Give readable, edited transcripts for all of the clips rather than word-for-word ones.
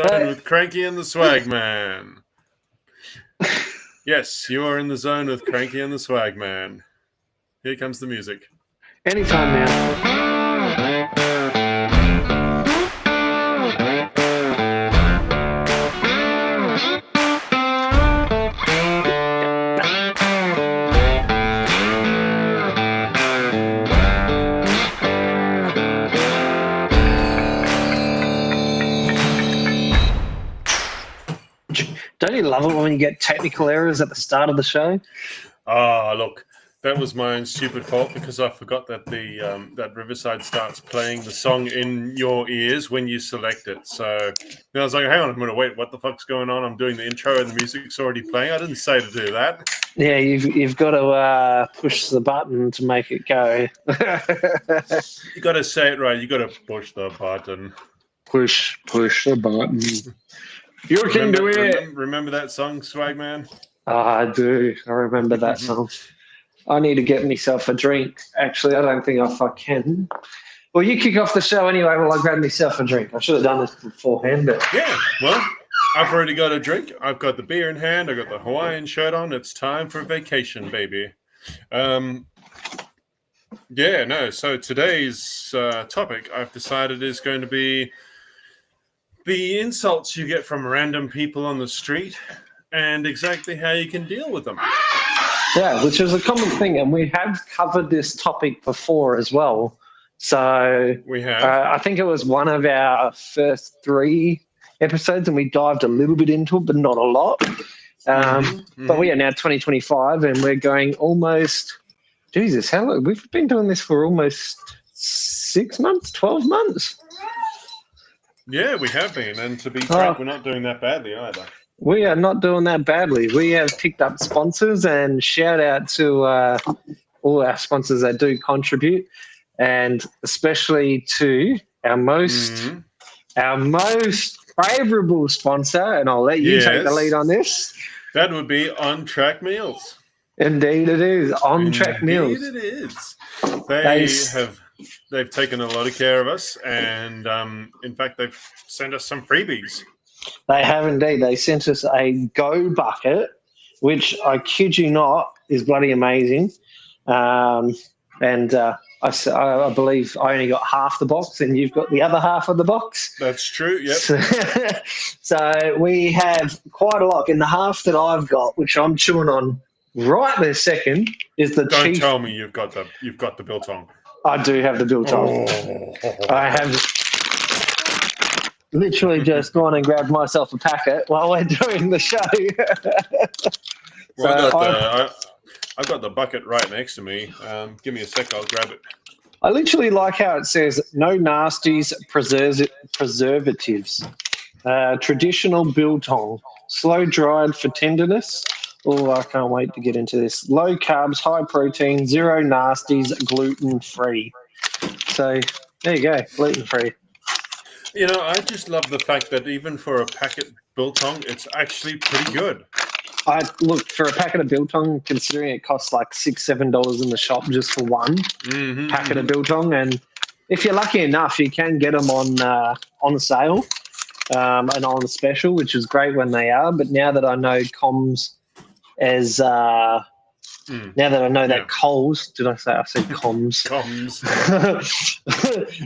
Zone with Cranky and the Swag Man. Yes, you are in the zone with Cranky and the Swag Man. Here comes the music. Anytime now. Don't you love it when you get technical errors at the start of the show? Ah, look, that was my own stupid fault because I forgot that that Riverside starts playing the song in your ears when you select it. So I was like, hang on a minute, wait, what the fuck's going on? I'm doing the intro and the music's already playing. I didn't say to do that. Yeah, you've got to push the button to make it go. You got to say it right. You got to push the button. Push the button. You can do it. Remember that song, Swag Man? I do. I remember that song. I need to get myself a drink. Actually, I don't think I can. Well, you kick off the show anyway while I grab myself a drink. I should have done this beforehand. But... Yeah, well, I've already got a drink. I've got the beer in hand. I've got the Hawaiian shirt on. It's time for vacation, baby. So today's topic I've decided is going to be the insults you get from random people on the street and exactly how you can deal with them. Yeah, which is a common thing, and we have covered this topic before as well. So we have. I think it was one of our first 3 episodes, and we dived a little bit into it, but not a lot. But we are now 2025, and we're going almost. Jesus, how long? We've been doing this for almost 6 months, 12 months. Yeah, we have been, and to be frank, we're not doing that badly either. We are not doing that badly. We have picked up sponsors, and shout out to all our sponsors that do contribute, and especially to our most favourable sponsor, and I'll let you take the lead on this. That would be On Track Meals. Indeed it is. On Track Meals. Indeed it is. They've taken a lot of care of us, and in fact, they've sent us some freebies. They have indeed. They sent us a Go bucket, which I kid you not is bloody amazing. I believe I only got half the box, and you've got the other half of the box. That's true. Yep. So we have quite a lot. In the half that I've got, which I'm chewing on right this second, is the. Don't tell me you've got the biltong. I do have the biltong. I have literally just gone and grabbed myself a packet while we're doing the show. I've got the bucket right next to me. Give me a sec, I'll grab it. I literally like how it says, no nasties, preservatives. Traditional biltong, slow-dried for tenderness. Oh, I can't wait to get into this. Low carbs, high protein, zero nasties, gluten-free. So there you go, gluten-free. You know, I just love the fact that even for a packet biltong, it's actually pretty good. I look for a packet of biltong, considering it costs like $6-7 in the shop just for one packet of biltong, and if you're lucky enough, you can get them on sale and on special, which is great when they are. But now that I know Coles, that Coles, did I say? I said Coms. Coms.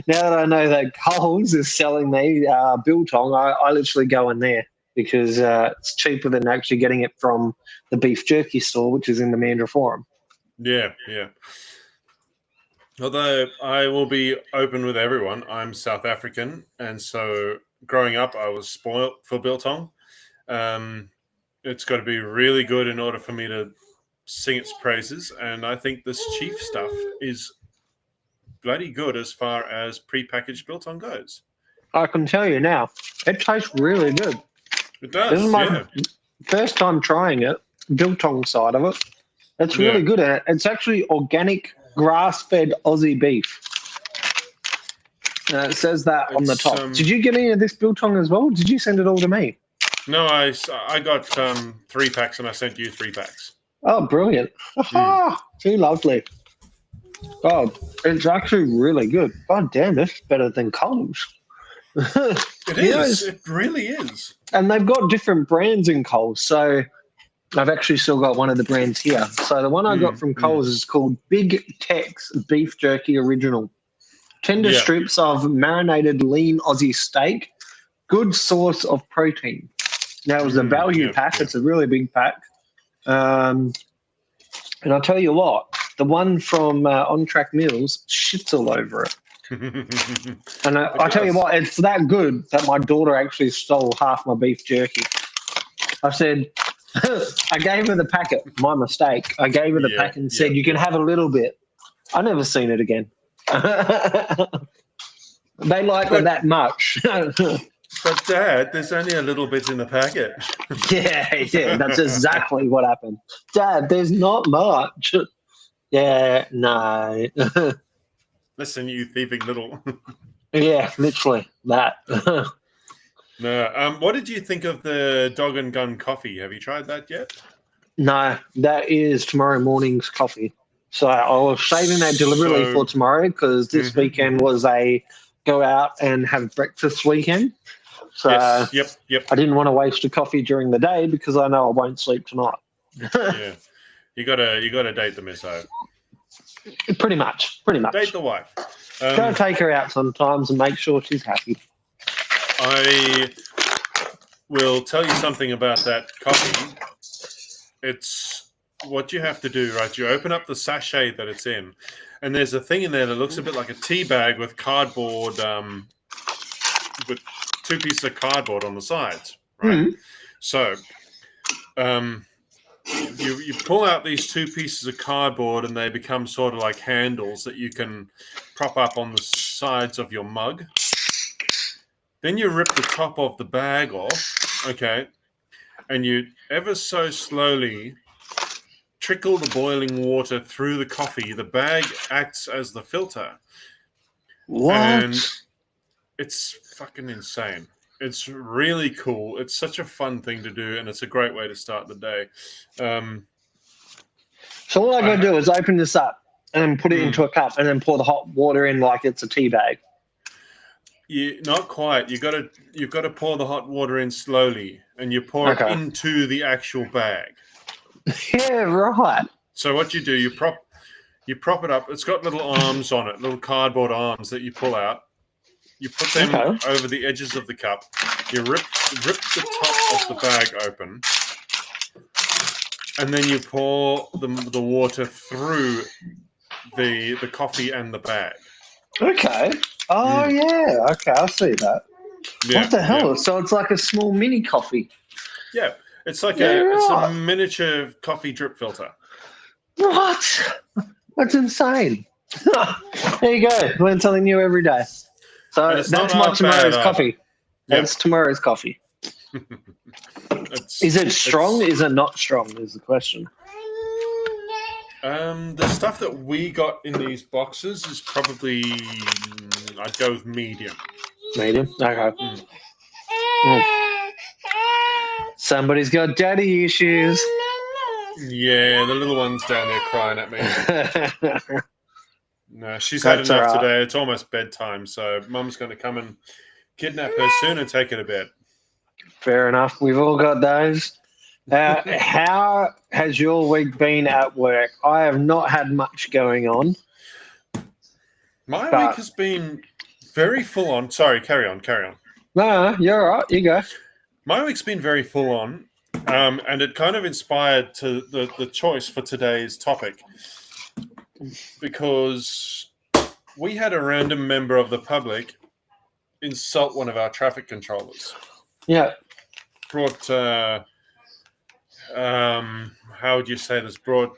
Now that I know that Coles is selling the biltong, I literally go in there because it's cheaper than actually getting it from the beef jerky store, which is in the Mandurah Forum. Yeah. Although I will be open with everyone, I'm South African, and so growing up, I was spoiled for biltong. It's got to be really good in order for me to sing its praises, and I think this Chief stuff is bloody good as far as pre-packaged biltong goes. I can tell you now, it tastes really good. It does. This is my first time trying it, biltong side of it. It's really good. It's actually organic, grass-fed Aussie beef. It says that on the top. Did you get any of this biltong as well? Did you send it all to me? No, I got 3 packs, and I sent you 3 packs. Oh, brilliant. Too lovely. God, it's actually really good. God damn, it's better than Coles. It is. It really is. And they've got different brands in Coles. So I've actually still got one of the brands here. So the one I got from Coles is called Big Tex Beef Jerky Original. Tender strips of marinated lean Aussie steak. Good source of protein. Now, it was a value pack. It's a really big pack. And I'll tell you what, the one from On Track Meals shits all over it. And I tell you what, it's that good that my daughter actually stole half my beef jerky. I said, I gave her the packet, my mistake. I gave her the packet and said, you can have a little bit. I never seen it again. They like it that much. But Dad, there's only a little bit in the packet. Yeah, that's exactly what happened. Dad, there's not much. Yeah, no. Listen, you thieving little. Yeah, literally that. No. What did you think of the Dog and Gun coffee? Have you tried that yet? No, that is tomorrow morning's coffee. So I was saving that deliberately for tomorrow because this weekend was a go out and have breakfast weekend. So yep. I didn't want to waste a coffee during the day because I know I won't sleep tonight. Yeah, you gotta date the misso. Pretty much. Date the wife. Go take her out sometimes and make sure she's happy. I will tell you something about that coffee. It's what you have to do, right? You open up the sachet that it's in, and there's a thing in there that looks a bit like a tea bag with cardboard, with 2 pieces of cardboard on the sides, right? So, you pull out these 2 pieces of cardboard, and they become sort of like handles that you can prop up on the sides of your mug. Then you rip the top of the bag off, okay, and you ever so slowly trickle the boiling water through the coffee. The bag acts as the filter. What? And it's fucking insane. It's really cool. It's such a fun thing to do, and it's a great way to start the day. So all I got to do is open this up and put it into a cup and then pour the hot water in like it's a tea bag. Not quite. You've got to pour the hot water in slowly, and you pour it into the actual bag. Yeah, right. So what you do, you prop it up. It's got little arms on it, little cardboard arms that you pull out. You put them over the edges of the cup. You rip the top of the bag open, and then you pour the water through the coffee and the bag. Okay. Oh yeah. Okay, I see that. Yeah, what the hell? Yeah. So it's like a small mini coffee. Yeah, it's like it's a miniature coffee drip filter. What? That's insane. There you go. Learn something new every day. So that's my tomorrow's coffee. That's tomorrow's coffee. Is it strong? Is it not strong? Is the question. The stuff that we got in these boxes is probably, I'd go with medium. Medium? Okay. Somebody's got daddy issues. Yeah, the little one's down there crying at me. No, she's had enough today. It's almost bedtime, so Mum's going to come and kidnap her soon and take her to bed. Fair enough. We've all got those. How has your week been at work? I have not had much going on. My week has been very full on. Sorry, carry on. No, you're all right. You go. My week's been very full on, and it kind of inspired to the choice for today's topic because we had a random member of the public insult one of our traffic controllers. Yeah. Brought how would you say this? Brought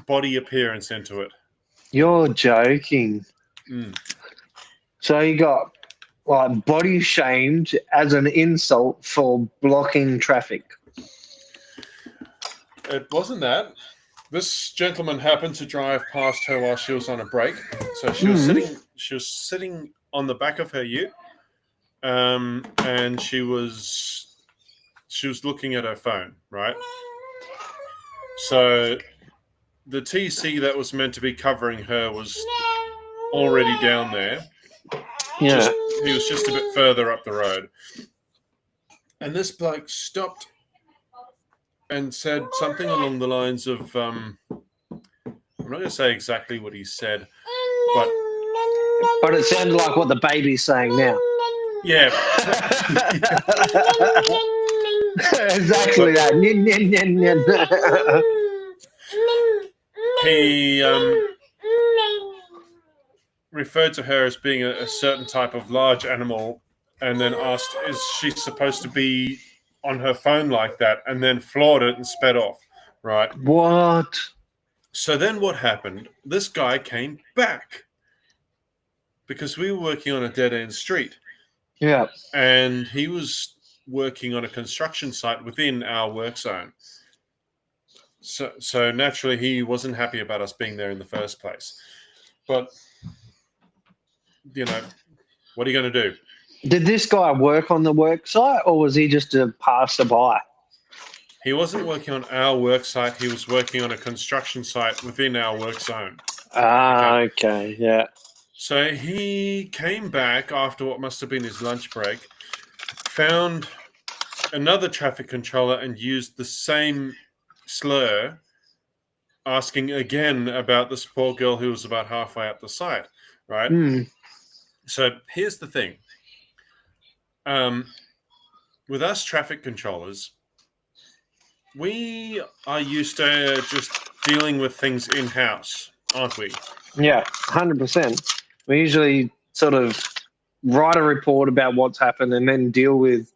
body appearance into it. You're joking. So you got like body shamed as an insult for blocking traffic. It wasn't that. This gentleman happened to drive past her while she was on a break. So she was sitting on the back of her ute, and she was looking at her phone, right? So the TC that was meant to be covering her was already down there. Yeah. He was just a bit further up the road. And this bloke stopped and said something along the lines of, I'm not going to say exactly what he said, but it sounded like what the baby's saying now. Yeah. Exactly that. He referred to her as being a certain type of large animal and then asked, is she supposed to be on her phone like that? And then floored it and sped off, right? What? So then what happened? This guy came back because we were working on a dead-end street. Yeah. And he was working on a construction site within our work zone. So naturally, he wasn't happy about us being there in the first place. But, what are you going to do? Did this guy work on the work site, or was he just a passerby? He wasn't working on our work site. He was working on a construction site within our work zone. Okay, yeah. So he came back after what must have been his lunch break, found another traffic controller and used the same slur, asking again about this poor girl who was about halfway up the site, right? So here's the thing. With us traffic controllers, we are used to just dealing with things in-house, aren't we? Yeah, 100%. We usually sort of write a report about what's happened and then deal with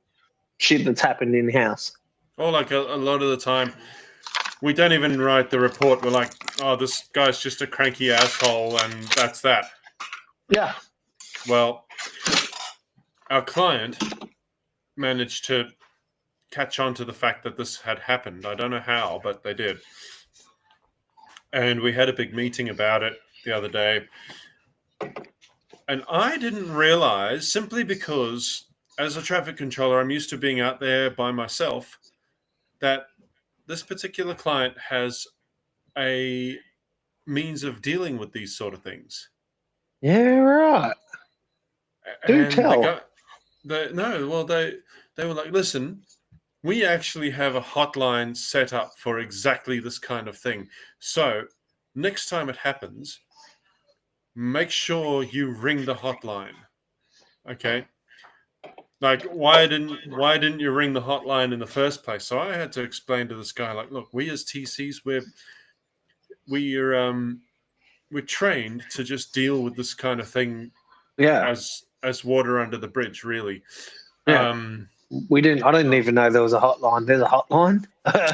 shit that's happened in-house. Or like a lot of the time, we don't even write the report. We're like, oh, this guy's just a cranky asshole, and that's that. Yeah. Well, our client managed to catch on to the fact that this had happened. I don't know how, but they did. And we had a big meeting about it the other day. And I didn't realize, simply because as a traffic controller, I'm used to being out there by myself, that this particular client has a means of dealing with these sort of things. Yeah, right. Do tell. They were like, listen, we actually have a hotline set up for exactly this kind of thing. So next time it happens, make sure you ring the hotline. Okay? Like, why didn't you ring the hotline in the first place? So I had to explain to this guy, like, look, we as TCs, we're trained to just deal with this kind of thing, as water under the bridge, really. Yeah. I didn't even know there was a hotline. There's a hotline.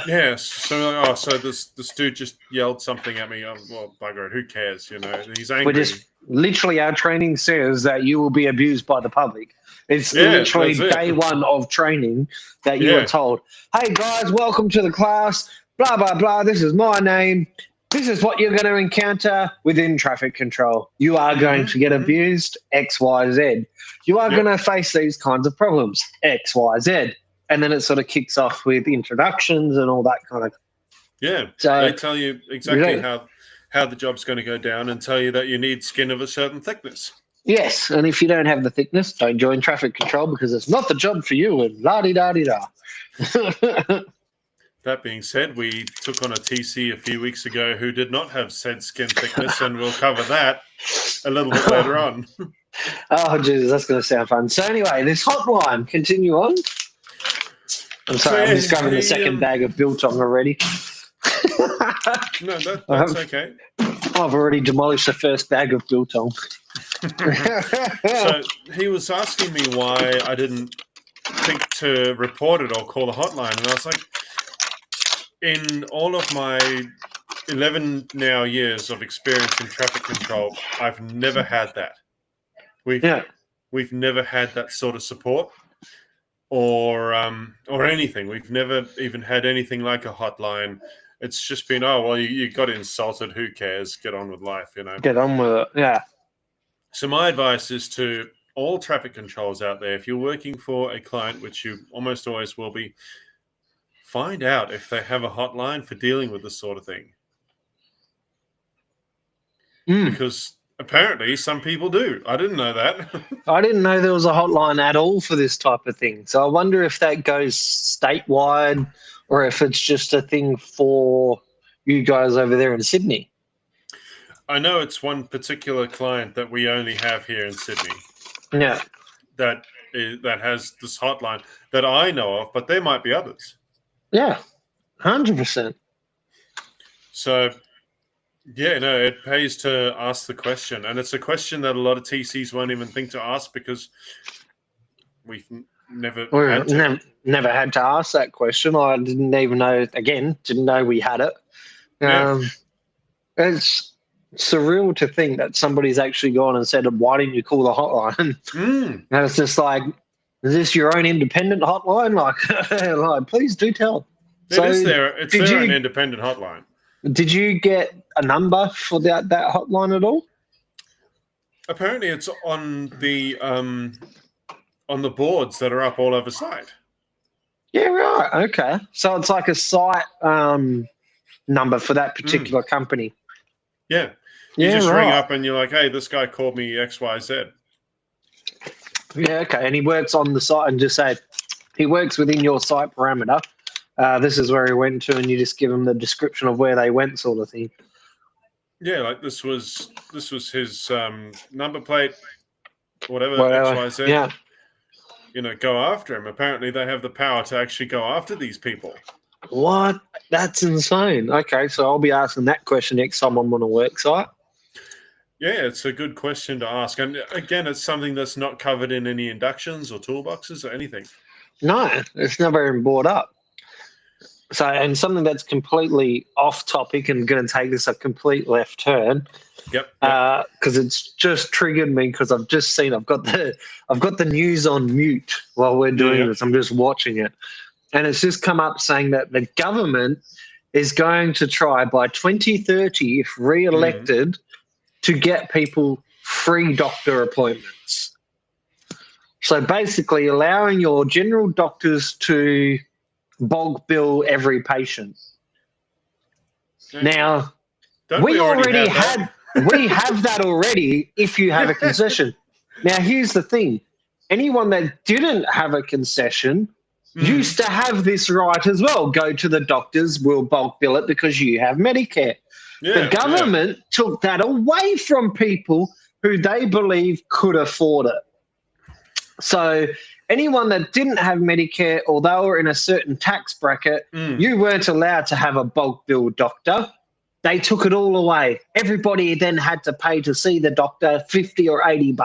Yes. So this dude just yelled something at me. Well, bugger it, who cares? He's angry. Literally, our training says that you will be abused by the public. It's literally day one of training that you are told, hey guys, welcome to the class, blah, blah, blah. This is my name. This is what you're going to encounter within traffic control. You are going to get abused, X, Y, Z. You are going to face these kinds of problems, X, Y, Z. And then it sort of kicks off with introductions and all that kind of. Yeah. So they tell you exactly how the job's going to go down and tell you that you need skin of a certain thickness. Yes. And if you don't have the thickness, don't join traffic control because it's not the job for you, and la-di-da-di-da. That being said, we took on a TC a few weeks ago who did not have said skin thickness, and we'll cover that a little bit later on. Oh, Jesus, that's going to sound fun. So anyway, this hotline, continue on. I'm sorry, I'm discovering the second bag of biltong already. No, that's okay. I've already demolished the first bag of biltong. So he was asking me why I didn't think to report it or call the hotline, and I was like, in all of my 11 now years of experience in traffic control, I've never had that. We've never had that sort of support or anything. We've never even had anything like a hotline. It's just been, oh, well, you got insulted. Who cares? Get on with life, Get on with it, yeah. So my advice is to all traffic controllers out there, if you're working for a client, which you almost always will be, find out if they have a hotline for dealing with this sort of thing. Because Apparently, some people do. I didn't know that. I didn't know there was a hotline at all for this type of thing. So I wonder if that goes statewide or if it's just a thing for you guys over there in Sydney. I know it's one particular client that we only have here in Sydney. Yeah. That has this hotline that I know of, but there might be others. Yeah, 100%. So, yeah, no, it pays to ask the question. And it's a question that a lot of TCs won't even think to ask because we've never had to ask that question. I didn't even know, didn't know we had it. It's surreal to think that somebody's actually gone and said, why didn't you call the hotline? And it's just like, is this your own independent hotline? Like please do tell. It's an independent hotline. Did you get a number for that hotline at all? Apparently it's on the boards that are up all over site. Yeah, right. Okay. So it's like a site number for that particular company. Yeah. You just ring up and you're like, hey, this guy called me XYZ. Yeah, okay. And he works on the site and just say, he works within your site parameter. This is where he went to, and you just give him the description of where they went, sort of thing. Yeah, like this was his number plate, whatever. XYZ. Yeah. Go after him. Apparently they have the power to actually go after these people. What? That's insane. Okay, so I'll be asking that question next time I'm on a work site. Yeah, it's a good question to ask. And again, it's something that's not covered in any inductions or toolboxes or anything. No, it's never been brought up. So, and something that's completely off topic and going to take us a complete left turn. Yep. Because it's just triggered me because I've just seen I've got the news on mute while we're doing this. I'm just watching it, and it's just come up saying that the government is going to try by 2030, if re-elected, to get people free doctor appointments. So basically, allowing your general doctors to bulk bill every patient. Now, we already have that already if you have a concession. Now, here's the thing. Anyone that didn't have a concession used to have this right as well. Go to the doctors, we'll bulk bill it because you have Medicare. The government took that away from people who they believe could afford it. So anyone that didn't have Medicare or they were in a certain tax bracket, you weren't allowed to have a bulk bill doctor. They took it all away. Everybody then had to pay to see the doctor $50 or $80.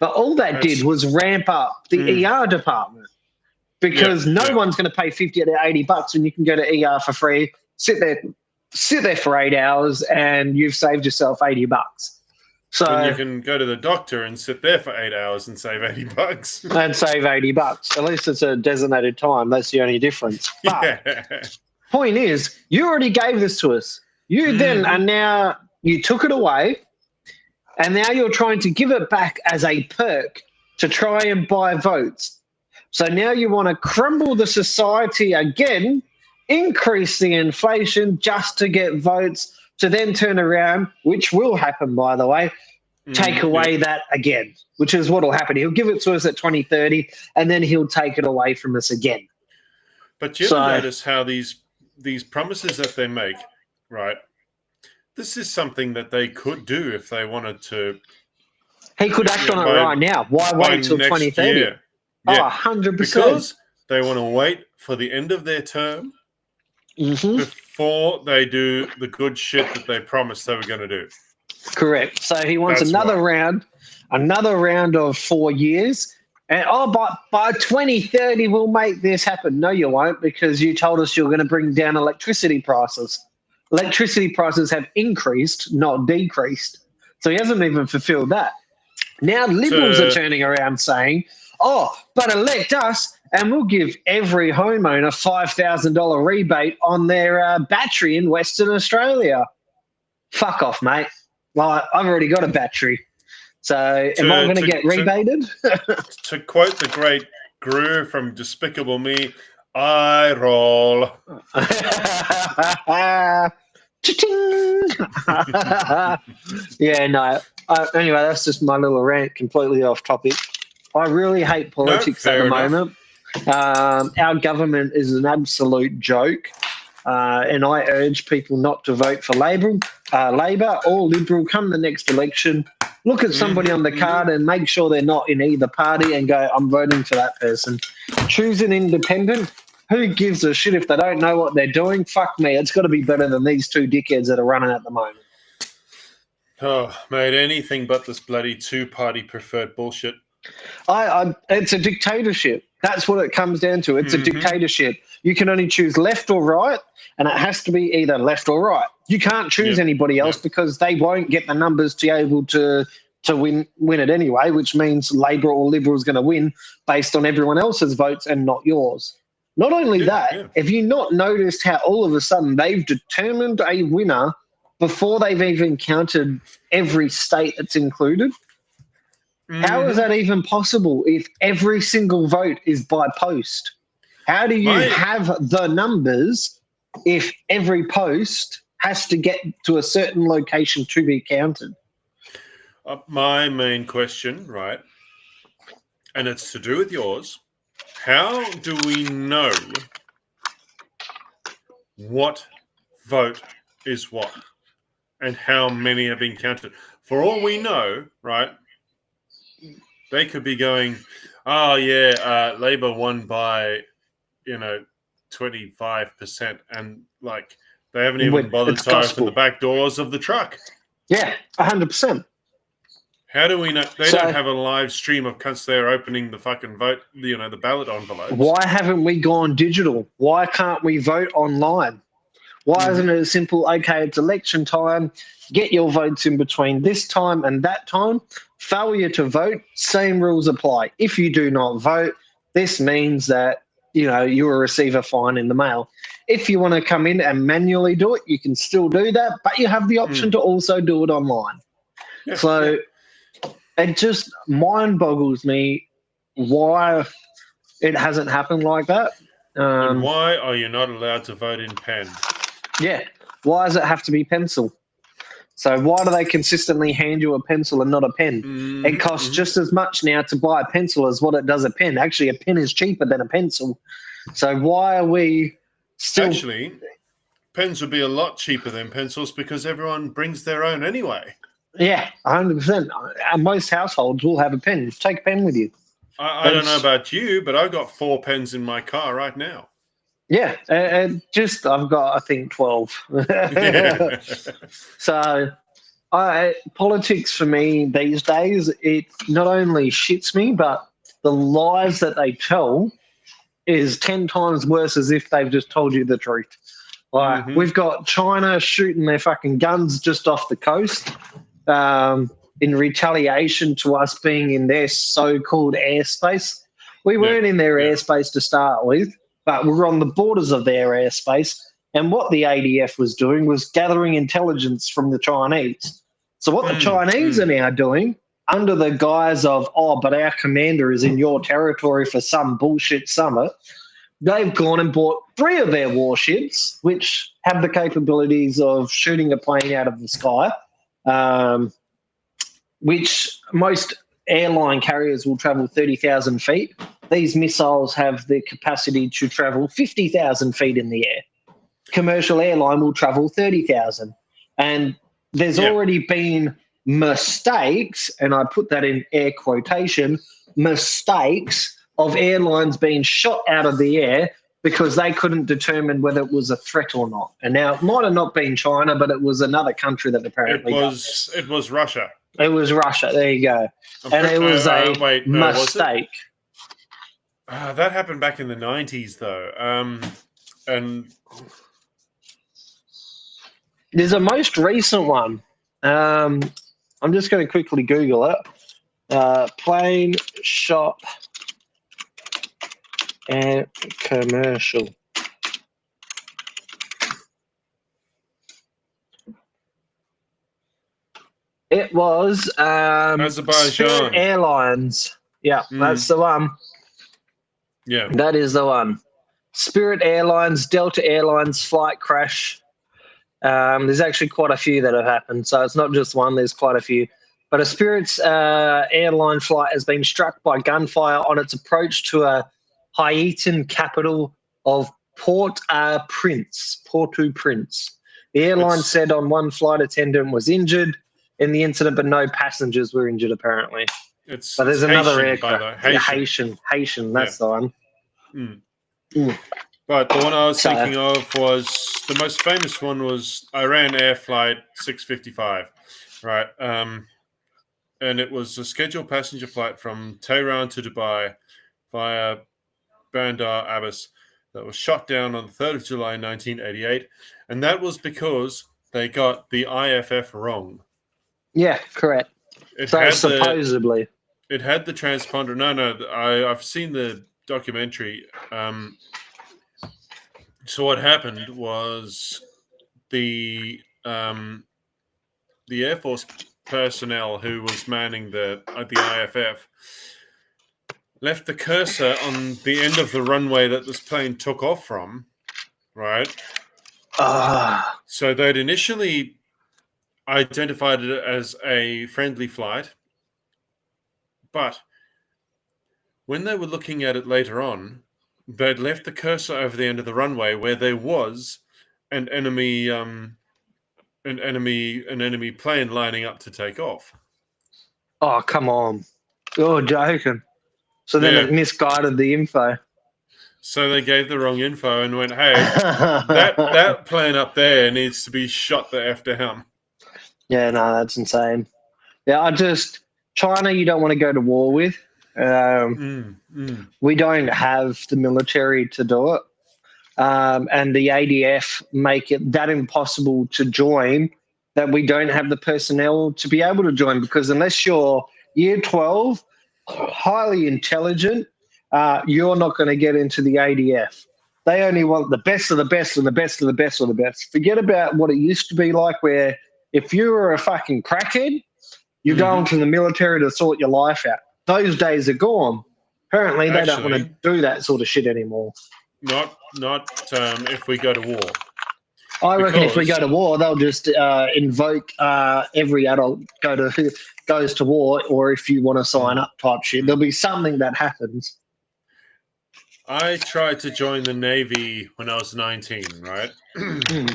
But all that did was ramp up the ER department because no one's going to pay $50 to $80 when you can go to ER for free, sit there for 8 hours, and you've saved yourself $80. So when you can go to the doctor and sit there for 8 hours and save $80. And save $80. At least it's a designated time. That's the only difference. But point is, you already gave this to us. You then and now you took it away, and now you're trying to give it back as a perk to try and buy votes. So now you want to crumble the society again, increase the inflation just to get votes, to then turn around, which will happen, by the way, take away that again, which is what will happen. He'll give it to us at 2030, and then he'll take it away from us again. But you notice how these promises that they make, right? This is something that they could do if they wanted to. He could act on it right now. Why wait till 2030? Yeah. Oh, 100%. Because they want to wait for the end of their term before they do the good shit that they promised they were going to do. Correct. So he wants another round of 4 years. And, by 2030, we'll make this happen. No, you won't, because you told us you're going to bring down electricity prices. Electricity prices have increased, not decreased. So he hasn't even fulfilled that. Now Liberals are turning around saying, but elect us and we'll give every homeowner $5,000 rebate on their battery in Western Australia. Fuck off, mate. Well, I've already got a battery. So am I going to get rebated? To quote the great Gru from Despicable Me, I roll. Cha-ching! Yeah, no. Anyway, that's just my little rant, completely off topic. I really hate politics at the moment. Our government is an absolute joke, and I urge people not to vote for Labor or Liberal come the next election. Look at somebody on the card and make sure they're not in either party and go, I'm voting for that person. Choose an independent. Who gives a shit if they don't know what they're doing? Fuck me. It's got to be better than these two dickheads that are running at the moment. Oh, mate, anything but this bloody two-party preferred bullshit. It's a dictatorship. That's what it comes down to. It's a dictatorship. You can only choose left or right, and it has to be either left or right. You can't choose anybody else because they won't get the numbers to be able to win it anyway, which means Labor or Liberal is going to win based on everyone else's votes and not yours. Not only that, have you not noticed how all of a sudden they've determined a winner before they've even counted every state that's included? How is that even possible if every single vote is by post? How do you have the numbers if every post has to get to a certain location to be counted? My main question, right, and it's to do with yours, how do we know what vote is what and how many have been counted? For all we know, right, they could be going, Labor won by, 25%. And, they haven't even bothered to open the back doors of the truck. Yeah, 100%. How do we know? They don't have a live stream of cunts there opening the fucking vote, the ballot envelopes. Why haven't we gone digital? Why can't we vote online? Why isn't it as simple, okay, it's election time, get your votes in between this time and that time, failure to vote, same rules apply. If you do not vote, this means that, you will receive a fine in the mail. If you want to come in and manually do it, you can still do that, but you have the option to also do it online. It just mind boggles me why it hasn't happened like that. And why are you not allowed to vote in pen? Yeah. Why does it have to be pencil? So why do they consistently hand you a pencil and not a pen? It costs just as much now to buy a pencil as what it does a pen. Actually, a pen is cheaper than a pencil. So why are we still... Actually, pens would be a lot cheaper than pencils because everyone brings their own anyway. Yeah, 100%. Most households will have a pen. Take a pen with you. I don't know about you, but I've got 4 pens in my car right now. Yeah, I've got, I think, 12. So politics for me these days, it not only shits me, but the lies that they tell is 10 times worse as if they've just told you the truth. We've got China shooting their fucking guns just off the coast in retaliation to us being in their so-called airspace. We weren't in their airspace to start with, but we were on the borders of their airspace. And what the ADF was doing was gathering intelligence from the Chinese. So what the Chinese are now doing, under the guise of, but our commander is in your territory for some bullshit summit, they've gone and bought 3 of their warships, which have the capabilities of shooting a plane out of the sky, which most airline carriers will travel 30,000 feet. These missiles have the capacity to travel 50,000 feet in the air. Commercial airline will travel 30,000. And there's already been mistakes, and I put that in air quotation, mistakes of airlines being shot out of the air because they couldn't determine whether it was a threat or not. And now it might have not been China, but it was another country that apparently It was Russia. It was Russia. There you go. It was a mistake. That happened back in the 90s, though. And there's a most recent one. I'm just going to quickly Google it. Plane shot and commercial. It was Azerbaijan Spirit Airlines. Yeah, that's the one. Yeah, that is the one. Spirit Airlines, Delta Airlines flight crash. There's actually quite a few that have happened, so it's not just one. There's quite a few. But a Spirit's airline flight has been struck by gunfire on its approach to a Haitian capital of Port-au-Prince. The airline said on one flight attendant was injured in the incident, but no passengers were injured apparently. But there's another aircraft. Haitian. That's the one. But the one I was thinking of was the most famous one was Iran Air Flight 655, right? And it was a scheduled passenger flight from Tehran to Dubai via Bandar Abbas that was shot down on the 3rd of July 1988. And that was because they got the IFF wrong. Yeah, correct. Supposedly. It had the transponder. No, I've seen the documentary. So what happened was the Air Force personnel who was manning the IFF left the cursor on the end of the runway that this plane took off from, right? So they'd initially identified it as a friendly flight, but when they were looking at it later on, they'd left the cursor over the end of the runway where there was an enemy plane lining up to take off. Oh, come on. You're joking. So then it misguided the info. So they gave the wrong info and went, hey, that plane up there needs to be shot the F down. Yeah, no, that's insane. Yeah, China you don't want to go to war with. We don't have the military to do it. And the ADF make it that impossible to join that we don't have the personnel to be able to join, because unless you're year 12, highly intelligent, you're not going to get into the ADF. They only want the best of the best and the best of the best of the best. Forget about what it used to be like, where if you were a fucking crackhead, you go into the military to sort your life out. Those days are gone. Apparently, they don't want to do that sort of shit anymore. Not if we go to war. I reckon if we go to war, they'll just invoke every adult goes to war, or if you want to sign up type shit. There'll be something that happens. I tried to join the Navy when I was 19, right? And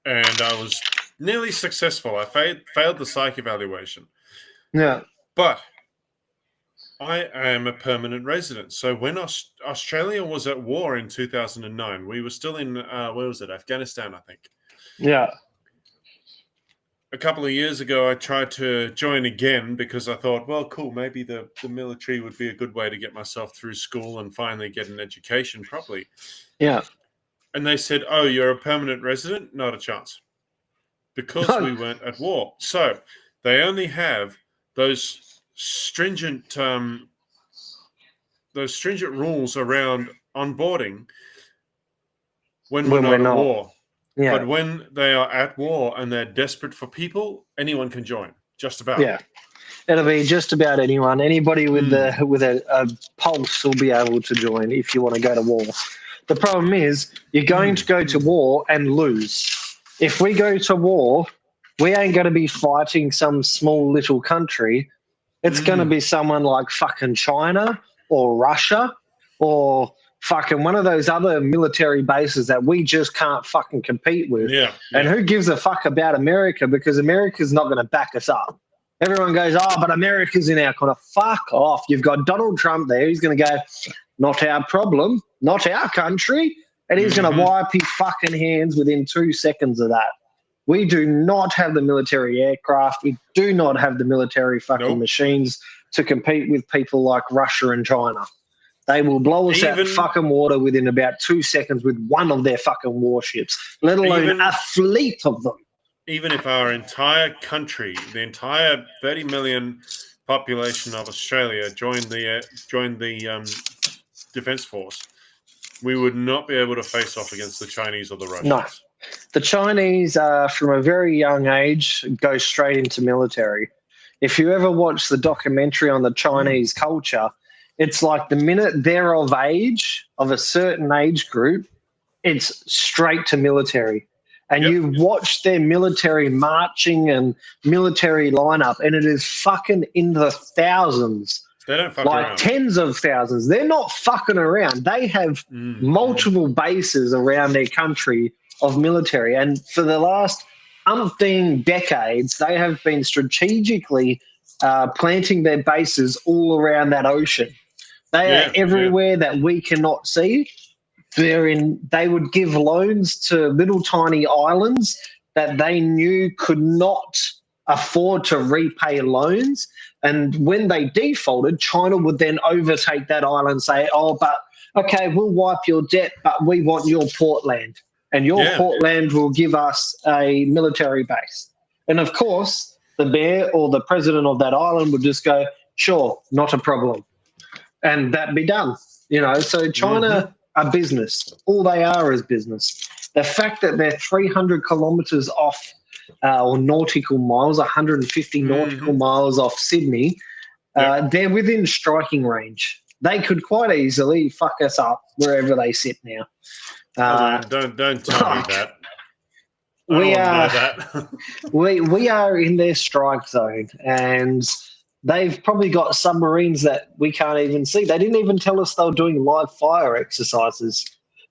I was nearly successful. I failed the psych evaluation. Yeah. But I am a permanent resident. So when Australia was at war in 2009, we were still in, where was it? Afghanistan, I think. Yeah. A couple of years ago, I tried to join again because I thought, well, cool, maybe the military would be a good way to get myself through school and finally get an education properly. Yeah. And they said, oh, you're a permanent resident? Not a chance. Because we weren't at war. So they only have those stringent rules around onboarding when we're not at war. Yeah. But when they are at war and they're desperate for people, anyone can join. Just about. Yeah. It'll be just about anyone. Anybody with a pulse will be able to join if you want to go to war. The problem is you're going to go to war and lose. If we go to war, we ain't going to be fighting some small little country. It's going to be someone like fucking China or Russia or fucking one of those other military bases that we just can't fucking compete with. Yeah. And who gives a fuck about America, because America's not going to back us up. Everyone goes, oh, but America's in our corner. Fuck off. You've got Donald Trump there. He's going to go, not our problem, not our country. And he's going to wipe his fucking hands within 2 seconds of that. We do not have the military aircraft. We do not have the military fucking machines to compete with people like Russia and China. They will blow us out of fucking water within about 2 seconds with one of their fucking warships, let alone a fleet of them. Even if our entire country, the entire 30 million population of Australia joined the Defence Force, we would not be able to face off against the Chinese or the Russians. No. The Chinese, from a very young age, go straight into military. If you ever watch the documentary on the Chinese culture, it's like the minute they're of a certain age group, it's straight to military. and Yep. you watch their military marching and military lineup, and it is fucking in the thousands. They don't fuck Like around. tens of thousands. They're not fucking around. They have multiple bases around their country of military. And for the last umpteen decades, they have been strategically planting their bases all around that ocean. They are everywhere that we cannot see. They would give loans to little tiny islands that they knew could not afford to repay loans. And when they defaulted, China would then overtake that island and say, oh, but okay, we'll wipe your debt, but we want your Portland. And your Portland will give us a military base. And of course, the mayor or the president of that island would just go, sure, not a problem. And that'd be done. So China are business. All they are is business. The fact that they're 300 kilometres off or nautical miles, 150 nautical miles off Sydney, they're within striking range. They could quite easily fuck us up wherever they sit now. Don't tell me that. We are in their strike zone, and they've probably got submarines that we can't even see. They didn't even tell us they were doing live fire exercises.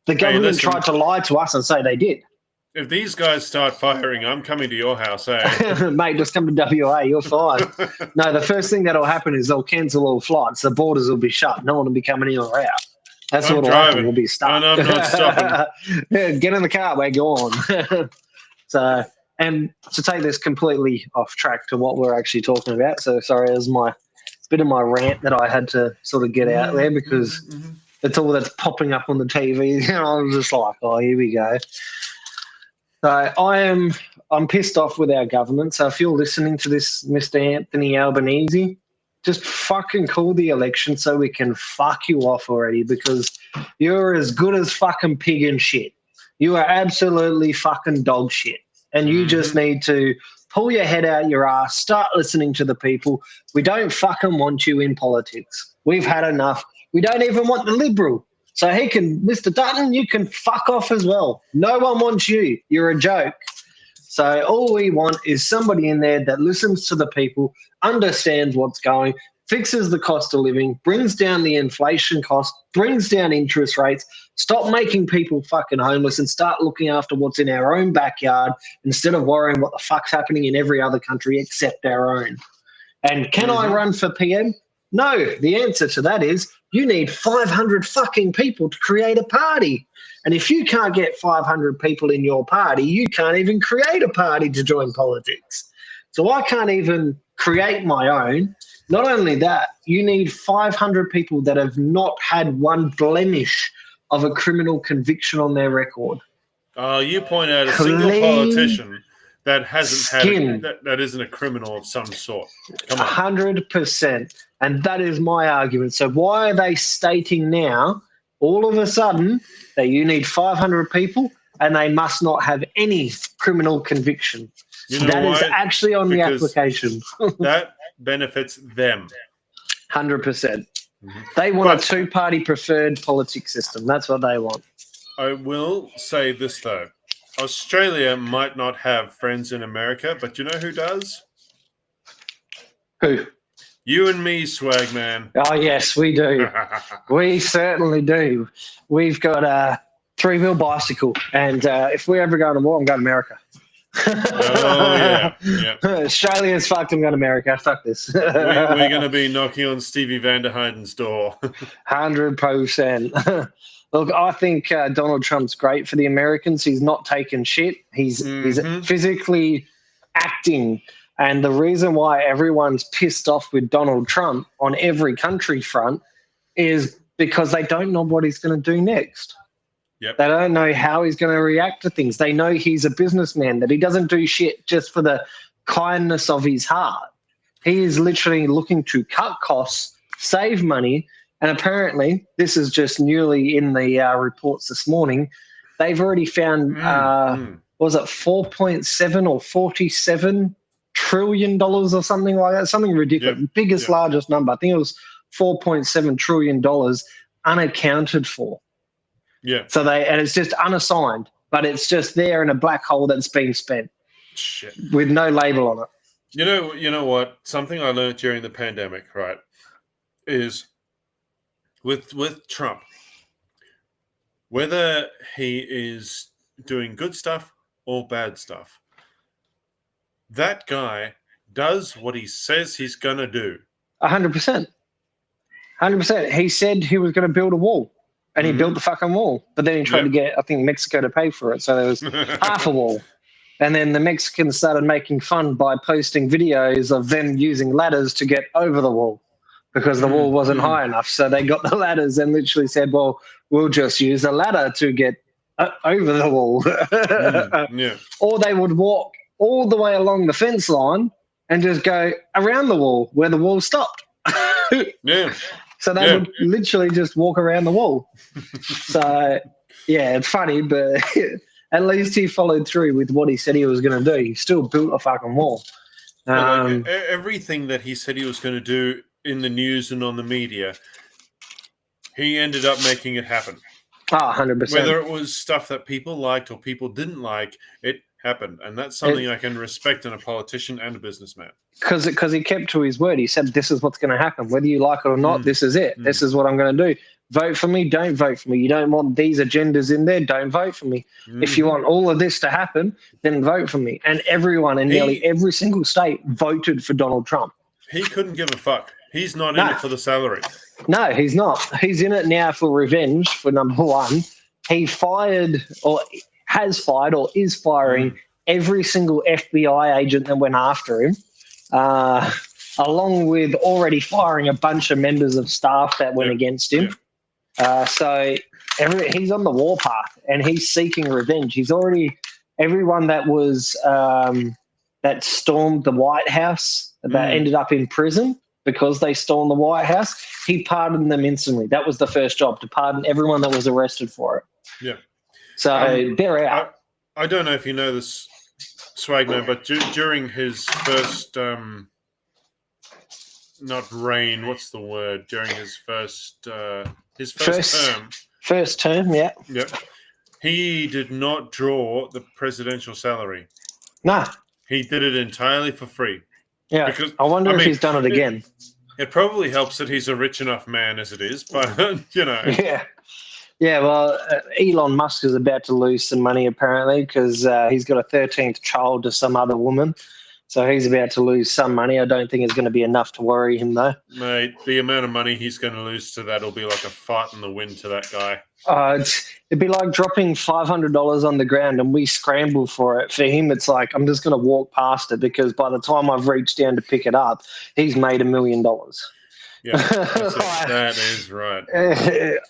The government tried to lie to us and say they did. If these guys start firing, I'm coming to your house, eh? Mate, just come to WA, you're fine. No, the first thing that'll happen is they'll cancel all flights. The borders will be shut. No one will be coming in or out. That's what will happen. We'll be stuck. And I'm not stopping. Get in the car, we're gone. So, and to take this completely off track to what we're actually talking about, so sorry, it was my bit of my rant that I had to sort of get out there because it's all that's popping up on the TV. I was just like, oh, here we go. So I'm pissed off with our government. So if you're listening to this, Mr. Anthony Albanese, just fucking call the election so we can fuck you off already, because you're as good as fucking pig and shit. You are absolutely fucking dog shit. And you just need to pull your head out your ass, start listening to the people. We don't fucking want you in politics. We've had enough. We don't even want the Liberal. So he can, Mr. Dutton, you can fuck off as well. No one wants you. You're a joke. So all we want is somebody in there that listens to the people, understands what's going, fixes the cost of living, brings down the inflation cost, brings down interest rates, stop making people fucking homeless and start looking after what's in our own backyard instead of worrying what the fuck's happening in every other country except our own. And can I run for PM? No. The answer to that is you need 500 fucking people to create a party. And if you can't get 500 people in your party, you can't even create a party to join politics. So I can't even create my own. Not only that, you need 500 people that have not had one blemish of a criminal conviction on their record. You point out a single politician that hasn't had that isn't a criminal of some sort. Come on. 100%. And that is my argument. So why are they stating now, all of a sudden, that you need 500 people and they must not have any criminal conviction? You know that is actually on the application. That benefits them. 100%. They want a two-party preferred politics system. That's what they want. I will say this, though. Australia might not have friends in America, but you know who does? Who? You and me, swag man. Oh, yes, we do. We certainly do. We've got a three-wheel bicycle, and if we ever go to war, I'm going to America. Oh, yeah. Australia's fucked, I'm going to America. Fuck this. We're going to be knocking on Stevie Van der Heiden's door. 100%. Look, I think Donald Trump's great for the Americans. He's not taking shit. He's physically acting. And the reason why everyone's pissed off with Donald Trump on every country front is because they don't know what he's going to do next. Yep. They don't know how he's going to react to things. They know he's a businessman, that he doesn't do shit just for the kindness of his heart. He is literally looking to cut costs, save money, and apparently, this is just newly in the reports this morning, they've already found, was it 4.7 or 47 trillion dollars or something like that? Something ridiculous. Biggest, largest number. I think it was $4.7 trillion unaccounted for. Yeah. So and it's just unassigned. but it's just there in a black hole that's been spent. Shit. With no label on it. You know what? Something I learned during the pandemic, right, is with Trump, whether he is doing good stuff or bad stuff, that guy does what he says he's going to do. 100%. 100%. He said he was going to build a wall, and he built the fucking wall. But then he tried to get, I think, Mexico to pay for it. So there was half a wall. And then the Mexicans started making fun by posting videos of them using ladders to get over the wall because the wall wasn't high enough. So they got the ladders and literally said, well, we'll just use a ladder to get over the wall. Or they would walk all the way along the fence line and just go around the wall where the wall stopped. So they would literally just walk around the wall. So, yeah, it's funny, but at least he followed through with what he said he was going to do. He still built a fucking wall. Everything that he said he was going to do in the news and on the media, he ended up making it happen. 100%. Whether it was stuff that people liked or people didn't like, it happened. And that's something I can respect in a politician and a businessman. Because he kept to his word. He said, this is what's going to happen. Whether you like it or not, this is it. This is what I'm going to do. Vote for me, don't vote for me. You don't want these agendas in there, don't vote for me. If you want all of this to happen, then vote for me. And everyone in nearly every single state voted for Donald Trump. He couldn't give a fuck. He's not in it for the salary. No, he's not. He's in it now for revenge, for number one. He fired or has fired or is firing every single FBI agent that went after him, along with already firing a bunch of members of staff that went against him. So he's on the warpath and he's seeking revenge. He's already everyone that was that stormed the White House that ended up in prison because they stormed the White House. He pardoned them instantly. That was the first job, to pardon everyone that was arrested for it. Yeah. So they're out. I don't know if you know this, Swagno, but during his first not reign, what's the word? During his first term. First term, yeah. Yep. He did not draw the presidential salary. No. He did it entirely for free. Yeah. Because, I wonder if he's done it again. It probably helps that he's a rich enough man as it is, but, you know. Yeah. Yeah, well, Elon Musk is about to lose some money apparently because he's got a 13th child to some other woman. So he's about to lose some money. I don't think it's going to be enough to worry him, though. Mate, the amount of money he's going to lose to that will be like a fart in the wind to that guy. It'd be like dropping $500 on the ground and we scramble for it. For him, it's like I'm just going to walk past it because by the time I've reached down to pick it up, he's made $1 million. Yeah, that is right.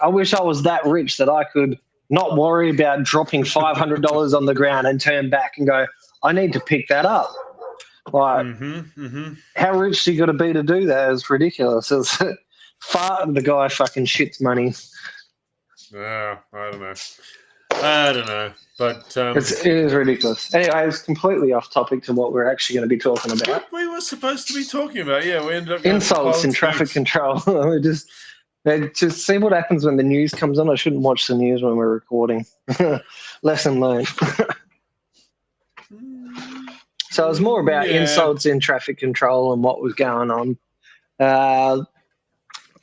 I wish I was that rich that I could not worry about dropping $500 on the ground and turn back and go, I need to pick that up. Like, how rich do you got to be to do that? It's ridiculous. It's the guy fucking shits money. I don't know. But it is ridiculous. Anyway, it's completely off topic to what we're actually going to be talking about. We were supposed to be talking about, we ended up insults in traffic control. just see what happens when the news comes on. I shouldn't watch the news when we're recording. Lesson learned. So it was more about insults in traffic control and what was going on.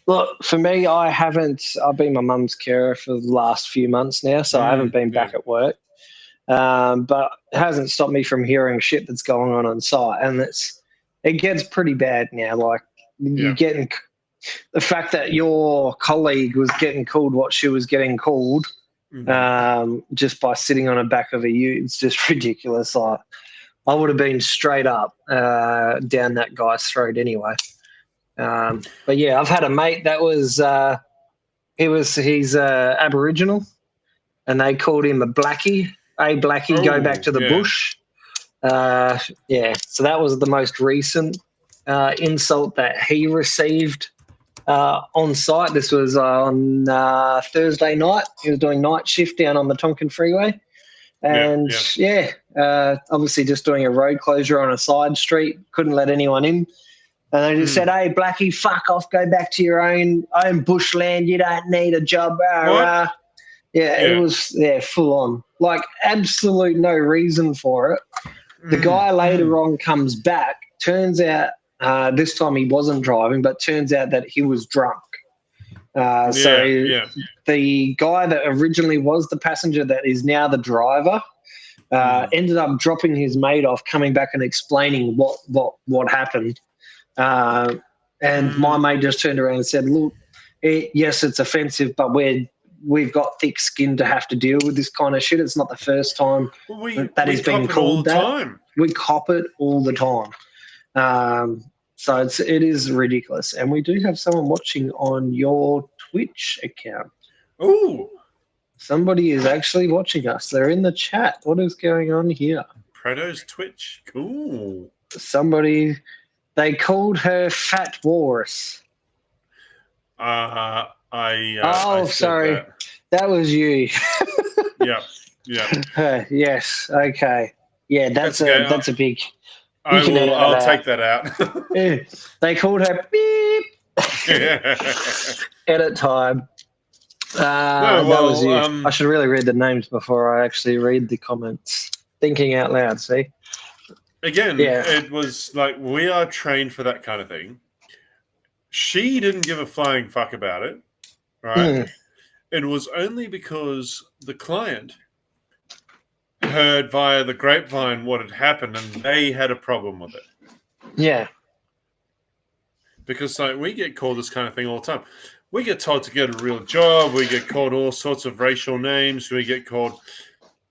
Look, for me, I've been my mum's carer for the last few months now, so I haven't been back at work. But it hasn't stopped me from hearing shit that's going on site. And it gets pretty bad now. Like, you're getting the fact that your colleague was getting called what she was getting called just by sitting on the back of a ute. It's just ridiculous. I would have been straight up down that guy's throat anyway. But yeah, I've had a mate that was he's Aboriginal, and they called him a blackie. Hey, blackie, go back to the bush. So that was the most recent insult that he received on site. This was on Thursday night. He was doing night shift down on the Tonkin Freeway. And obviously just doing a road closure on a side street, couldn't let anyone in. And they just said, hey, blackie, fuck off, go back to your own bushland. You don't need a job. It was full on. Like, absolute no reason for it. The guy later on comes back. Turns out this time he wasn't driving, but turns out that he was drunk. The guy that originally was the passenger that is now the driver ended up dropping his mate off, coming back and explaining what happened. And my mate just turned around and said, look, yes, it's offensive, but we've got thick skin to have to deal with this kind of shit. It's not the first time that he's been called that. We cop it all the time. So it is ridiculous. And we do have someone watching on your Twitch account. Ooh. Somebody is actually watching us. They're in the chat. What is going on here? Predo's Twitch. Cool. Somebody, they called her Fat Walrus. I sorry. That was you. Yeah. Yes. Okay. Yeah, that's a big... I'll take that out. Yeah. They called her beep. Edit time. That was you. I should really read the names before I actually read the comments. Thinking out loud, see? Again, it was like, we are trained for that kind of thing. She didn't give a flying fuck about it, right? It was only because the client heard via the grapevine what had happened, and they had a problem with it. Yeah. Because we get called this kind of thing all the time. We get told to get a real job. We get called all sorts of racial names. We get called,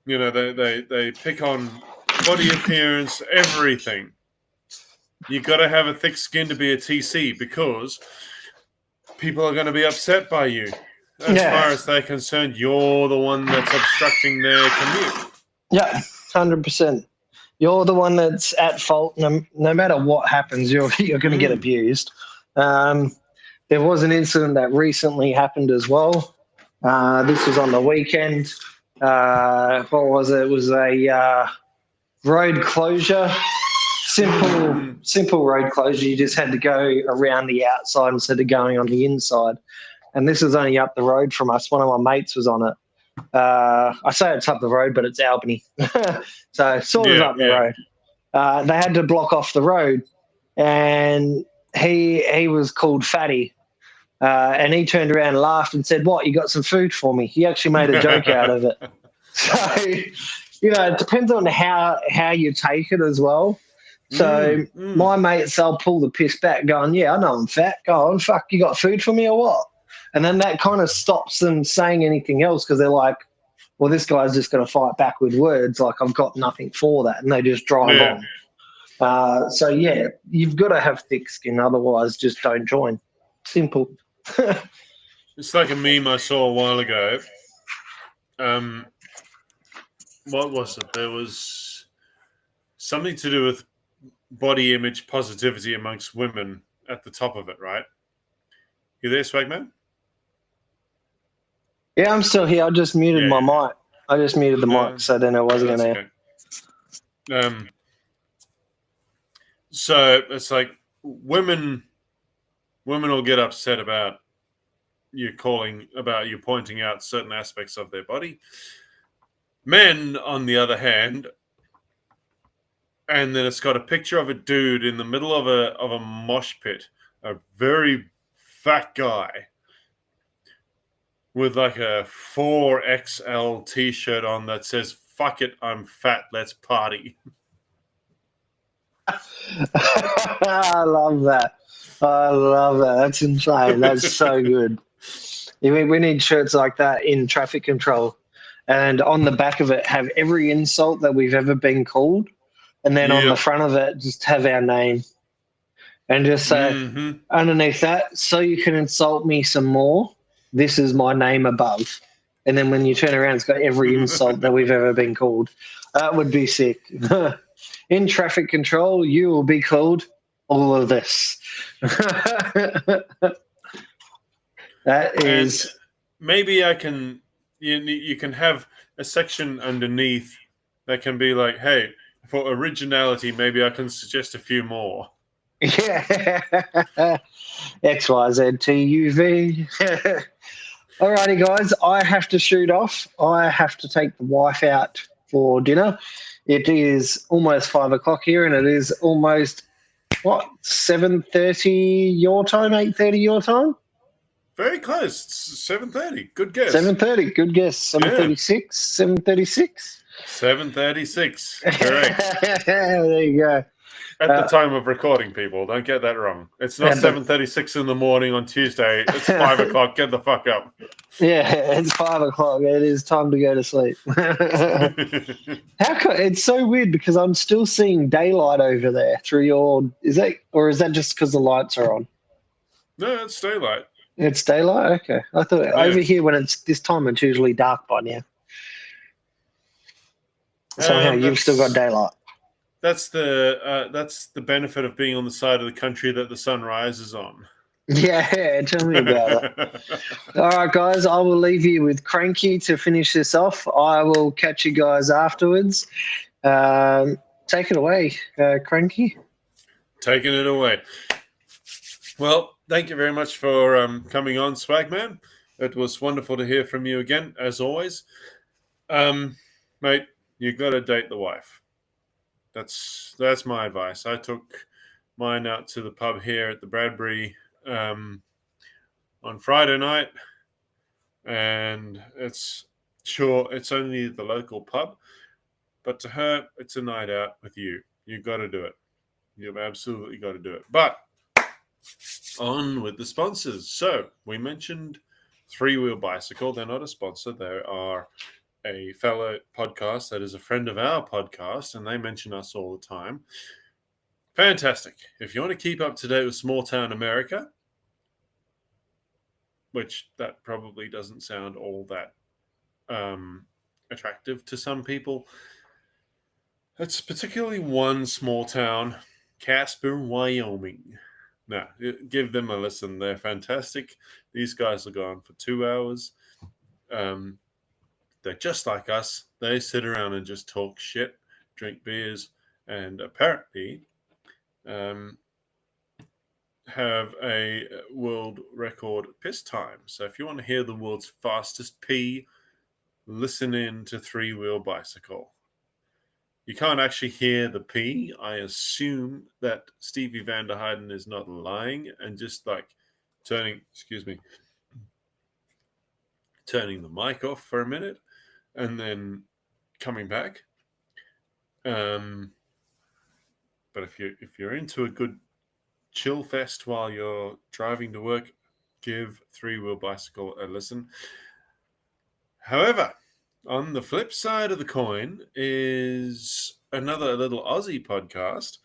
they pick on body appearance, everything. You got to have a thick skin to be a TC because people are going to be upset by you. As far as they're concerned, you're the one that's obstructing their commute. Yeah, 100%. You're the one that's at fault. No matter what happens, you're going to get abused. There was an incident that recently happened as well. This was on the weekend. What was it? It was a road closure. Simple road closure. You just had to go around the outside instead of going on the inside. And this was only up the road from us. One of my mates was on it. I say it's up the road, but it's Albany. So sort of up the road. They had to block off the road, and he was called Fatty. And he turned around and laughed and said, "What, you got some food for me?" He actually made a joke out of it. So, it depends on how you take it as well. So my mates, they'll pull the piss back going, "Yeah, I know I'm fat. Go on, fuck, you got food for me or what?" And then that kind of stops them saying anything else because they're like, well, this guy's just going to fight back with words. Like, I've got nothing for that. And they just drive on. So, you've got to have thick skin. Otherwise, just don't join. Simple. It's like a meme I saw a while ago. What was it? There was something to do with body image positivity amongst women at the top of it, right? You there, Swagman? Yeah, I'm still here. I just muted my mic. I just muted the mic, so then I wasn't going to... Okay. So it's like women will get upset about you pointing out certain aspects of their body. Men, on the other hand, and then it's got a picture of a dude in the middle of a mosh pit, a very fat guy with like a 4XL t-shirt on that says, "Fuck it, I'm fat, let's party." I love that. That's insane. That's so good. We need shirts like that in traffic control. And on the back of it, have every insult that we've ever been called. And then on the front of it, just have our name. And just say, underneath that, so you can insult me some more, this is my name above. And then when you turn around, it's got every insult that we've ever been called. That would be sick. In traffic control, you will be called all of this. That is... And maybe I can... You can have a section underneath that can be like, hey, for originality, maybe I can suggest a few more. Yeah. XYZTUV. Alrighty, guys, I have to shoot off. I have to take the wife out for dinner. It is almost 5 o'clock here, and it is almost 7:30 your time, 8:30 your time. Very close. It's 7:30. Good guess. 7:30. Good guess. 7:36. 7:36. 7:36. Correct. There you go. At the time of recording, people, don't get that wrong. It's not 7:36 in the morning on Tuesday. It's 5 o'clock. Get the fuck up. Yeah, it's 5 o'clock. It is time to go to sleep. It's so weird because I'm still seeing daylight over there through your. Is that just because the lights are on? No, it's daylight. It's daylight. Okay, I thought over here when it's this time it's usually dark by now. Somehow you've still got daylight. That's the benefit of being on the side of the country that the sun rises on. Yeah, tell me about it. All right, guys, I will leave you with Cranky to finish this off. I will catch you guys afterwards. Take it away, Cranky. Taking it away. Well, thank you very much for coming on, Swagman. It was wonderful to hear from you again, as always. Mate, you got to date the wife. That's my advice. I took mine out to the pub here at the Bradbury on Friday night, and it's only the local pub, but to her, it's a night out with you. You've got to do it. You've absolutely got to do it. But on with the sponsors. So we mentioned Three Wheel Bicycle. They're not a sponsor. They are a fellow podcast that is a friend of our podcast, and they mention us all the time. Fantastic. If you want to keep up to date with small town America, which that probably doesn't sound all that attractive to some people, it's particularly one small town, Casper, Wyoming. Now, give them a listen. They're fantastic. These guys are gone for 2 hours. They're just like us. They sit around and just talk shit, drink beers, and apparently have a world record piss time. So if you want to hear the world's fastest pee, listen in to Three Wheel Bicycle. You can't actually hear the pee. I assume that Stevie Van der Heiden is not lying and just like turning the mic off for a minute and then coming back. But if you're into a good chill fest while you're driving to work, give Three Wheel Bicycle a listen. However, on the flip side of the coin is another little Aussie podcast.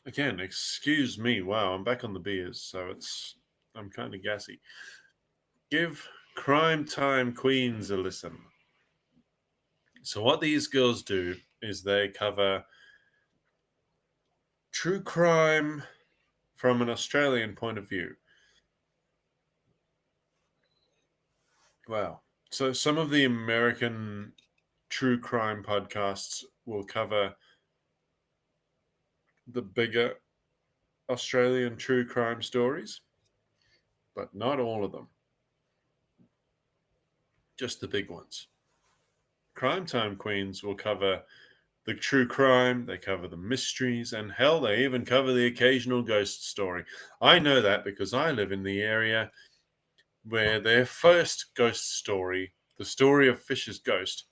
Again, excuse me. Wow, I'm back on the beers, so I'm kind of gassy. Give Crime Time Queens a listen. So what these girls do is they cover true crime from an Australian point of view. Wow. So some of the American true crime podcasts will cover the bigger Australian true crime stories, but not all of them. Just the big ones. Crime Time Queens will cover the true crime, they cover the mysteries, and hell, they even cover the occasional ghost story. I know that because I live in the area where their first ghost story, the story of Fisher's Ghost,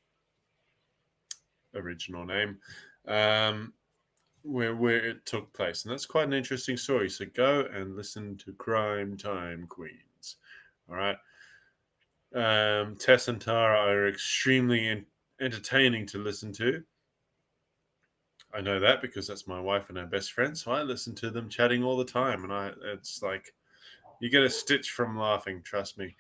original name, where it took place. And that's quite an interesting story. So go and listen to Crime Time Queens. All right. Tess and Tara are extremely entertaining to listen to. I know that because that's my wife and her best friend. So I listen to them chatting all the time. And it's like, you get a stitch from laughing, trust me.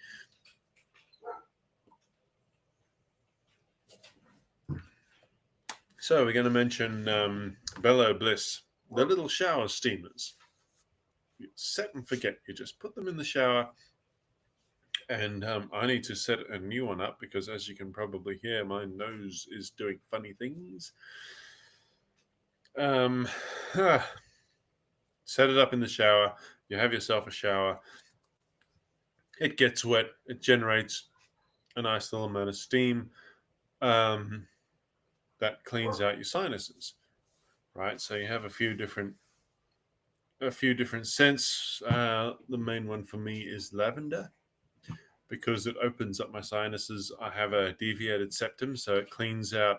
So we're going to mention Bello Bliss, the little shower steamers. You set and forget. You just put them in the shower. And I need to set a new one up because, as you can probably hear, my nose is doing funny things. Set it up in the shower. You have yourself a shower. it gets wet. It generates a nice little amount of steam that cleans out your sinuses, right? So you have a few different scents. The main one for me is lavender because it opens up my sinuses. I have a deviated septum, so it cleans out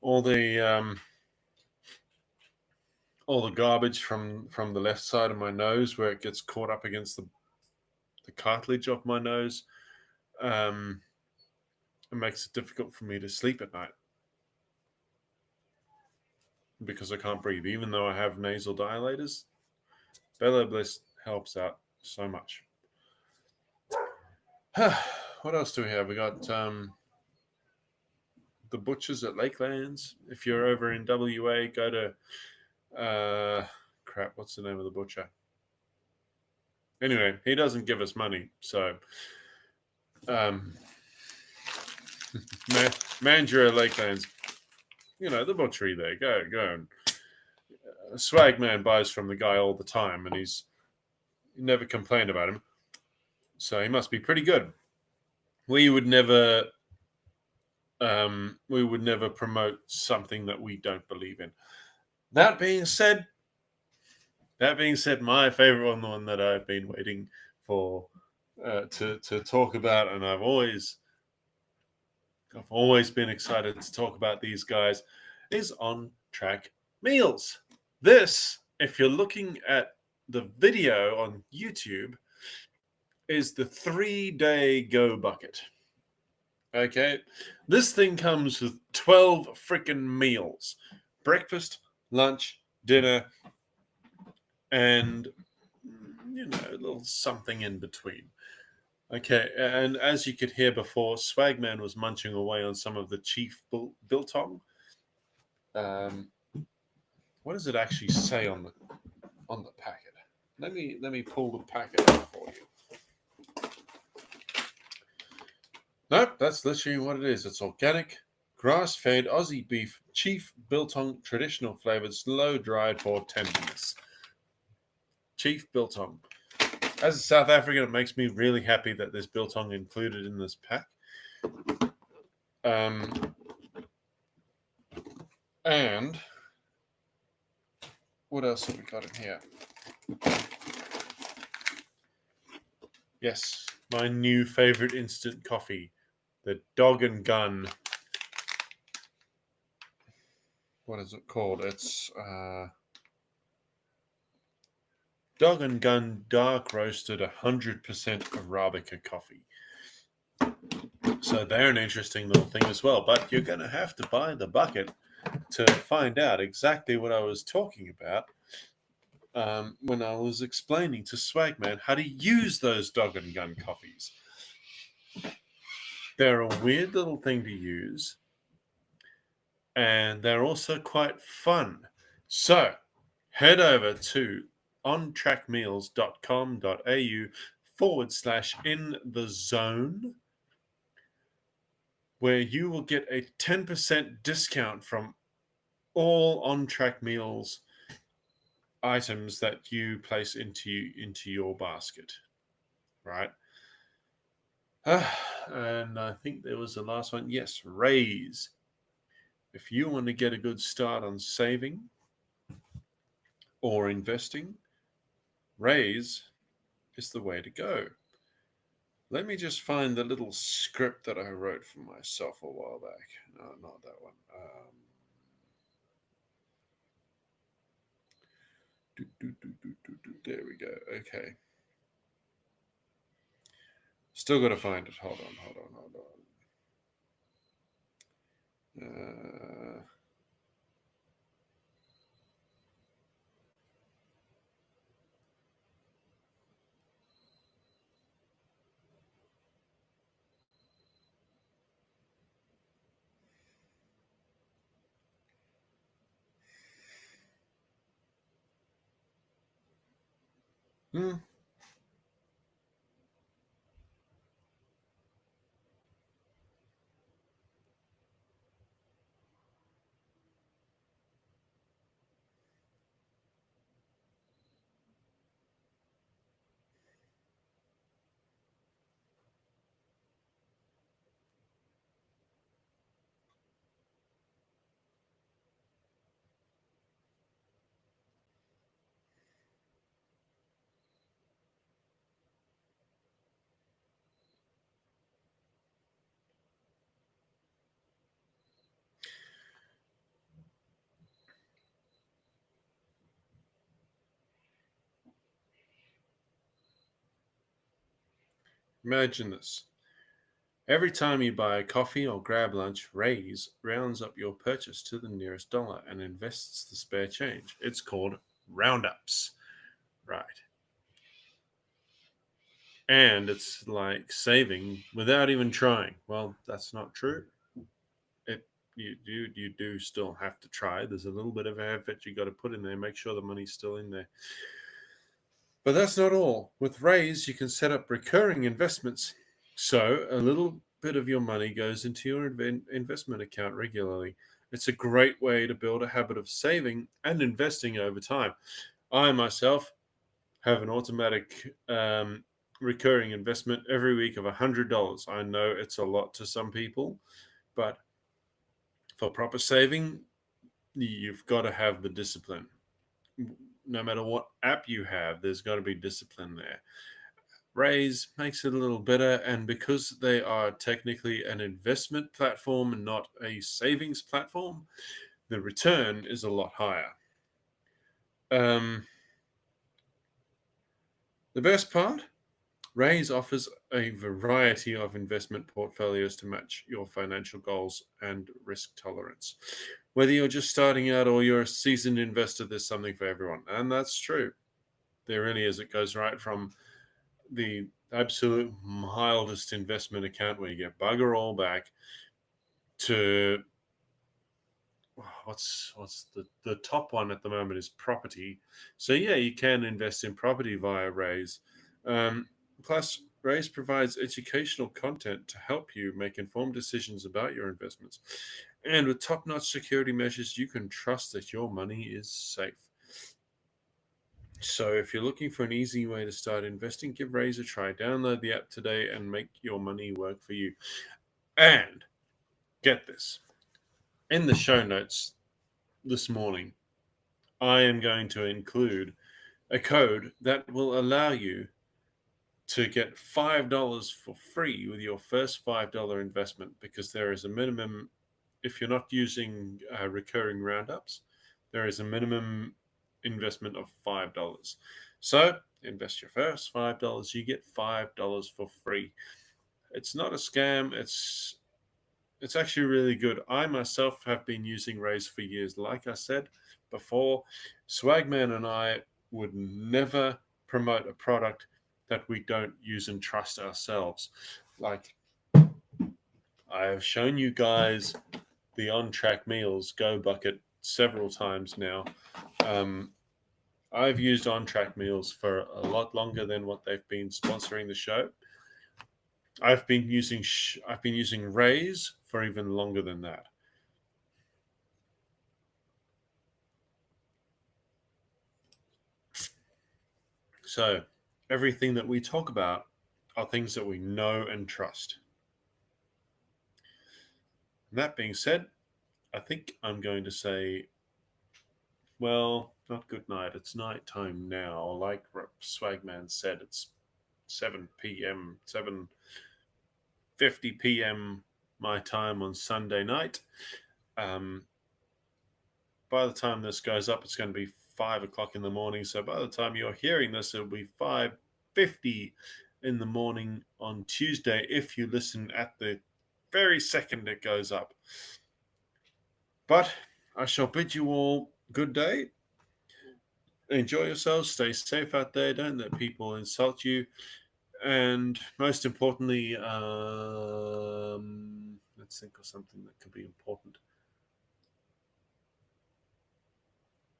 all the garbage from the left side of my nose where it gets caught up against the cartilage of my nose. It makes it difficult for me to sleep at night because I can't breathe, even though I have nasal dilators. Bello Bliss helps out so much. What else do we have? We got the butchers at Lakelands. If you're over in WA, go to what's the name of the butcher? Anyway, he doesn't give us money, so Mandurah Lakelands, the butchery there. Go. Swagman buys from the guy all the time, and he never complained about him, so he must be pretty good. We would never promote something that we don't believe in. That being said, my favorite one, the one that I've been waiting for to talk about, and I've always been excited to talk about these guys, is On Track Meals. This, if you're looking at the video on YouTube, is the 3-day go bucket. Okay, this thing comes with 12 freaking meals: breakfast, lunch, dinner, and a little something in between. Okay, and as you could hear before, Swagman was munching away on some of the Chief Biltong. What does it actually say on the packet? Let me pull the packet out for you. Nope, that's literally what it is. It's organic, grass-fed Aussie beef, Chief Biltong, traditional flavored, slow-dried for tenderness. Chief Biltong. As a South African, it makes me really happy that there's biltong included in this pack. And what else have we got in here? Yes, my new favorite instant coffee, the Dog and Gun. What is it called? It's Dog and Gun dark roasted 100% Arabica coffee. So they're an interesting little thing as well. But you're going to have to buy the bucket to find out exactly what I was talking about when I was explaining to Swagman how to use those Dog and Gun coffees. They're a weird little thing to use, and they're also quite fun. So head over to ontrackmeals.com.au/in-the-zone, where you will get a 10% discount from all On Track Meals items that you place into your basket, right? And I think there was the last one. Yes, Raise. If you want to get a good start on saving or investing, Raise is the way to go. Let me just find the little script that I wrote for myself a while back. No, not that one. There we go. Okay. Still got to find it. Hold on. Imagine this. Every time you buy a coffee or grab lunch, Raise rounds up your purchase to the nearest dollar and invests the spare change. It's called roundups. Right. And it's like saving without even trying. Well, that's not true. You do still have to try. There's a little bit of effort you got to put in there. Make sure the money's still in there. But that's not all. With Raise, you can set up recurring investments. So a little bit of your money goes into your investment account regularly. It's a great way to build a habit of saving and investing over time. I myself have an automatic recurring investment every week of $100. I know it's a lot to some people, but for proper saving, you've got to have the discipline. No matter what app you have, there's got to be discipline there. Raise makes it a little better, and because they are technically an investment platform and not a savings platform, the return is a lot higher. The best part, Raise offers a variety of investment portfolios to match your financial goals and risk tolerance. Whether you're just starting out or you're a seasoned investor, there's something for everyone. And that's true. There really is. It goes right from the absolute mildest investment account where you get bugger all back to what's the top one at the moment is property. So yeah, you can invest in property via Raise. Plus, Raise provides educational content to help you make informed decisions about your investments. And with top-notch security measures, you can trust that your money is safe. So if you're looking for an easy way to start investing, give Raise a try. Download the app today and make your money work for you. And get this. In the show notes this morning, I am going to include a code that will allow you to get $5 for free with your first $5 investment, because there is a minimum, if you're not using recurring roundups, there is a minimum investment of $5. So invest your first $5, you get $5 for free. It's not a scam. It's actually really good. I myself have been using Raise for years. Like I said before, Swagman and I would never promote a product that we don't use and trust ourselves. Like, I have shown you guys the On Track Meals Go Bucket several times now. I've used On Track Meals for a lot longer than what they've been sponsoring the show. I've been using Raise for even longer than that. So everything that we talk about are things that we know and trust. And that being said, I think I'm going to say, well, not good night. It's night time now. Like Swagman said, it's 7 p.m., 7:50 p.m. my time on Sunday night. By the time this goes up, it's going to be 5 o'clock in the morning. So by the time you're hearing this, it'll be 5:50 in the morning on Tuesday if you listen at the very second it goes up. But I shall bid you all good day. Enjoy yourselves. Stay safe out there. Don't let people insult you. And most importantly, let's think of something that could be important.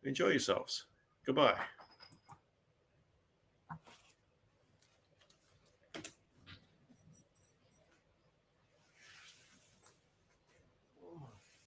Enjoy yourselves. Goodbye.